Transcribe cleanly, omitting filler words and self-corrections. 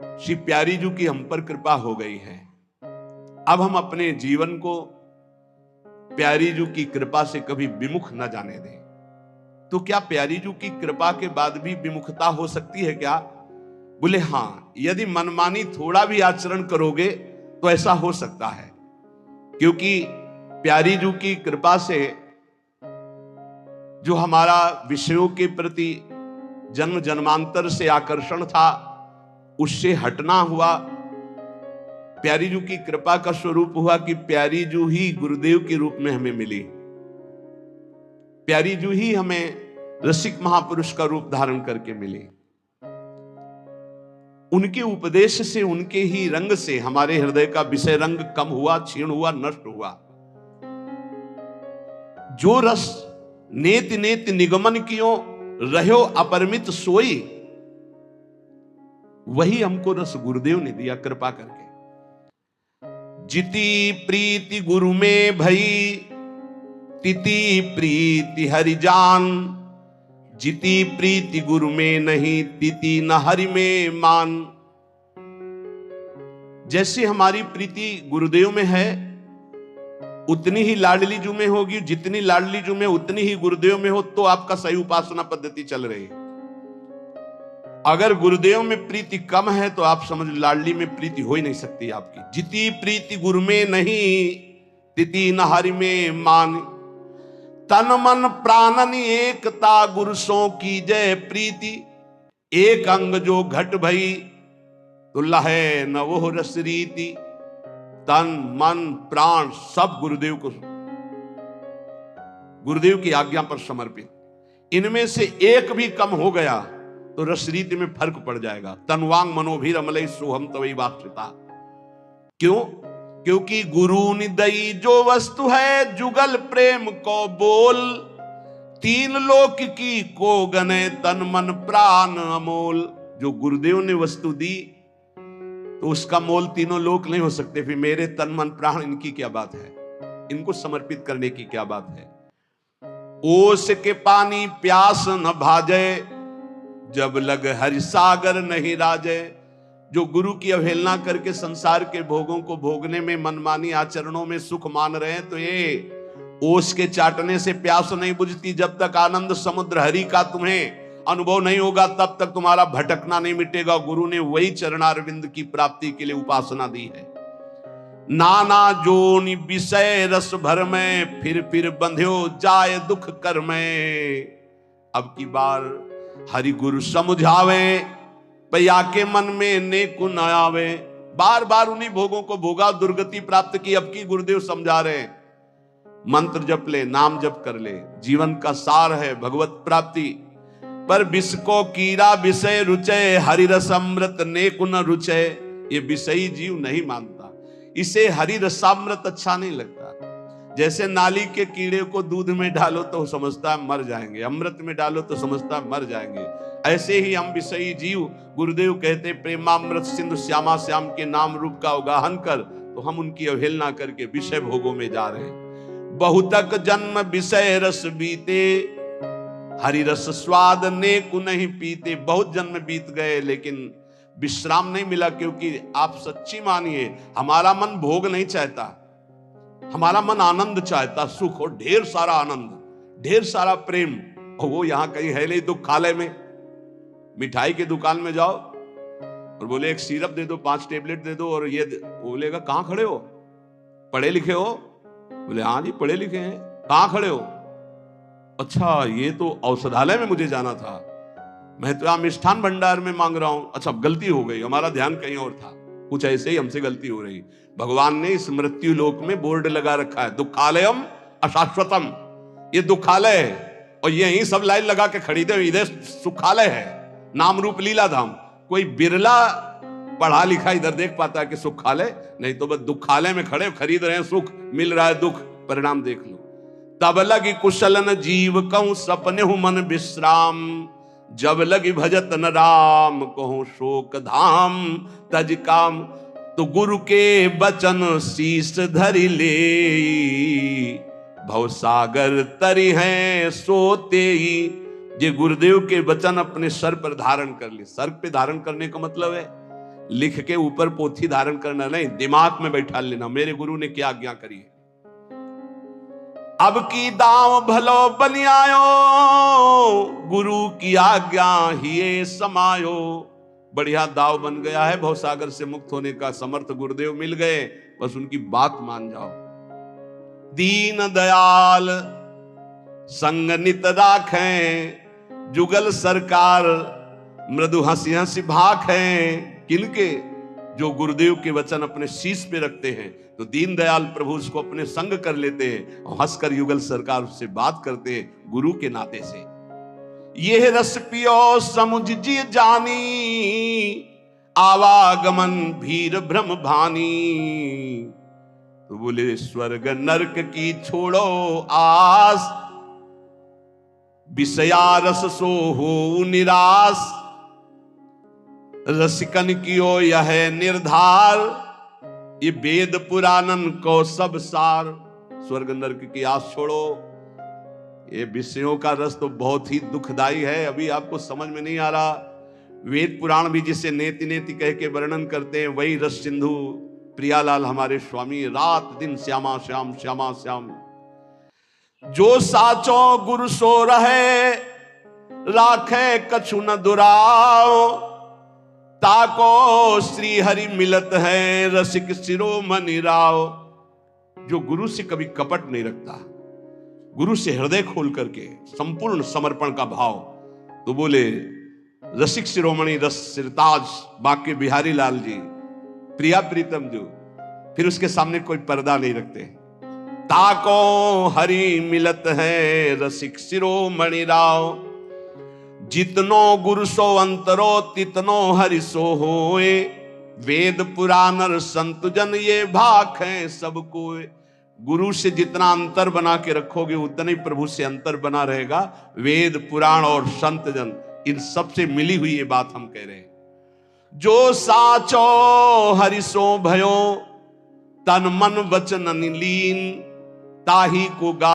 श्री प्यारी जी की हम पर कृपा हो गई है। अब हम अपने जीवन को प्यारी जी की कृपा से कभी विमुख न जाने दें। तो क्या प्यारी जी की कृपा के बाद भी विमुखता हो सकती है क्या? बोले हां, यदि मनमानी थोड़ा भी आचरण करोगे तो ऐसा हो सकता है, क्योंकि प्यारी जी की कृपा से जो हमारा विषयों के प्रति जन्म जन्मांतर से आकर्षण था उससे हटना हुआ। प्यारी जी की कृपा का स्वरूप हुआ कि प्यारी जी ही गुरुदेव के रूप में हमें मिली। प्यारी जी ही हमें रसिक महापुरुष का रूप धारण करके मिली। उनके उपदेश से, उनके ही रंग से हमारे हृदय का विषय रंग कम हुआ, क्षीण हुआ, नष्ट हुआ। जो रस नेति नेति निगमन कियो रहो अपरिमित सोई, वही हमको रस गुरुदेव ने दिया कृपा करके। जिति प्रीति गुरु में भई तिति प्रीति हरि जान, जिति प्रीति गुरु में नहीं तिति न हरि में मान। जैसे हमारी प्रीति गुरुदेव में है उतनी ही लाडली जू में होगी, जितनी लाडली जू में उतनी ही गुरुदेव में हो, तो आपका सही उपासना पद्धति चल रही है। अगर गुरुदेव में प्रीति कम है तो आप समझ लाडली में प्रीति हो ही नहीं सकती आपकी। जिति प्रीति गुरु में नहीं तिति न हरि में मान, तन मन प्राणन एकता गुरु सो की जय प्रीति, एक अंग जो घट भई तो लहे न वो रस रीति। तन मन प्राण सब गुरुदेव को, गुरुदेव की आज्ञा पर समर्पित। इनमें से एक भी कम हो गया तो रस रीति में फर्क पड़ जाएगा। तनवांग मनोभीर अमलई सोहम तवई वापसिता। क्यों? क्योंकि गुरु निदई जो वस्तु है जुगल प्रेम को बोल, तीन लोक की को गने तन मन प्राण अमोल। जो गुरुदेव ने वस्तु दी तो उसका मोल तीनों लोक नहीं हो सकते। फिर मेरे तन मन प्राण इनकी क्या बात है, इनको समर्पित करने की क्या बात है। ओस के पानी प्यास न भाजे, जब लग हरि सागर नहीं राजे। जो गुरु की अवहेलना करके संसार के भोगों को भोगने में, मनमानी आचरणों में सुख मान रहे हैं, तो ये ओस के चाटने से प्यास नहीं बुझती। जब तक आनंद समुद्र हरि का तुम्हें अनुभव नहीं होगा तब तक तुम्हारा भटकना नहीं मिटेगा। गुरु ने वही चरणारविंद की प्राप्ति के लिए उपासना दी है। नाना जोनि विषय रस भर में, फिर बंध्यो जाय दुख कर में। अब की बार हरि गुरु समझावे, पया के मन में नेकु न आवे। बार बार उन्हीं भोगों को भोगा, दुर्गति प्राप्त की। अब की गुरुदेव समझा रहे, मंत्र जप ले, नाम जप कर ले, जीवन का सार है भगवत प्राप्ति। पर विष को कीड़ा विषय रुचय, हरि रस अमृत नेकु न रुचय। ये विषयी जीव नहीं मानता, इसे हरि रसामृत अच्छा नहीं लगता। जैसे नाली के कीड़े को दूध में डालो तो समझता है मर जाएंगे, अमृत में डालो तो समझता है मर जाएंगे, ऐसे ही हम विषयी जीव। गुरुदेव कहते प्रेमामृत सिंधु श्यामा श्याम के नाम रूप का अवगाहन कर, तो हम उनकी अवहेलना करके विषय भोगों में जा रहे हैं। बहुतक जन्म विषय रस बीते, हरि रस स्वाद नेकु नहीं पीते। बहुत जन्म बीत गए लेकिन विश्राम नहीं मिला, क्योंकि आप सच्ची मानिए हमारा मन भोग नहीं चाहता, हमारा मन आनंद चाहता, सुख और ढेर सारा आनंद, ढेर सारा प्रेम। और वो यहां कहीं है नहीं। दुखालय में मिठाई की दुकान में जाओ और बोले एक सिरप दे दो, 5 टेबलेट दे दो, और ये बोलेगा कहां खड़े हो, पढ़े लिखे हो? बोले हाँ जी पढ़े लिखे हैं। कहां खड़े हो? अच्छा ये तो औषधालय में मुझे जाना था, मैं तो यहां मिष्ठान भंडार में मांग रहा हूं। अच्छा गलती हो गई, हमारा ध्यान कहीं और था। कुछ ऐसे ही हमसे गलती हो रही। भगवान ने इस मृत्यु लोक में बोर्ड लगा रखा है, दुखालयम अशाश्वतम। ये दुखालय है और यही सब लाइन लगा के खरीदे, इधर सुखालय है, नाम रूप लीला धाम। कोई बिरला पढ़ा लिखा इधर देख पाता है कि सुखालय, नहीं तो बस दुखालय में खड़े खरीद रहे हैं सुख, मिल रहा है दुख। परिणाम देख लो। तब लगी कुशलन जीव कहूं सपने हूं मन विश्राम, जब लगी भजत न राम कहूं शोक धाम तज काम। तो गुरु के बचन शीस धरि ले, भव सागर तरी हैं सोते ही। ये गुरुदेव के वचन अपने सर पर धारण कर लिए। सर पे धारण करने का मतलब है लिख के ऊपर पोथी धारण करना नहीं, दिमाग में बैठा लेना मेरे गुरु ने क्या आज्ञा करी है। अब की दाव भलो बन आयो, गुरु की आज्ञा ही समायो। बढ़िया दाव बन गया है, भवसागर से मुक्त होने का समर्थ गुरुदेव मिल गए, बस उनकी बात मान जाओ। दीन दयाल संग नित राखें, जुगल सरकार मृदु हंसी हंसी भाखें। किनके? जो गुरुदेव के वचन अपने शीश पे रखते हैं, तो दीनदयाल प्रभु उसको अपने संग कर लेते हैं और हंसकर युगल सरकार से बात करते हैं गुरु के नाते से। यह रस पियो समुझ जी जानी, आवागमन भीर भ्रम भानी। तो बोले स्वर्ग नरक की छोड़ो आस, विषया रस सो हो निराश। रसिकन कियो यह निर्धार, ये वेद पुराणन को सब सार। स्वर्ग नरक की आस छोड़ो। ये विषयों का रस तो बहुत ही दुखदाई है, अभी आपको समझ में नहीं आ रहा। वेद पुराण भी जिसे नेति नेति कह के वर्णन करते हैं, वही रस सिंधु प्रियालाल हमारे स्वामी रात दिन श्यामा श्याम श्यामा श्याम। जो साचो गुरु सो रहे, राखे कछु न दुराओ। ताको श्री हरि मिलत है, रसिक शिरोमणि राव। जो गुरु से कभी कपट नहीं रखता, गुरु से हृदय खोल करके संपूर्ण समर्पण का भाव, तो बोले रसिक शिरोमणि रस सिरताज बाके बिहारी लाल जी, प्रिया प्रीतम जो, फिर उसके सामने कोई पर्दा नहीं रखते। ताको हरि मिलत है, रसिक शिरोमणि राव। जितनो गुरु सो अंतरो, तितनो हरि सो होए। वेद पुराण संत जन ये भाख है सबको। गुरु से जितना अंतर बना के रखोगे, उतना ही प्रभु से अंतर बना रहेगा। वेद पुराण और संत जन, इन सब से मिली हुई ये बात हम कह रहे हैं। जो साचो हरि सो भयो, तन मन वचन लीन। ताही को गा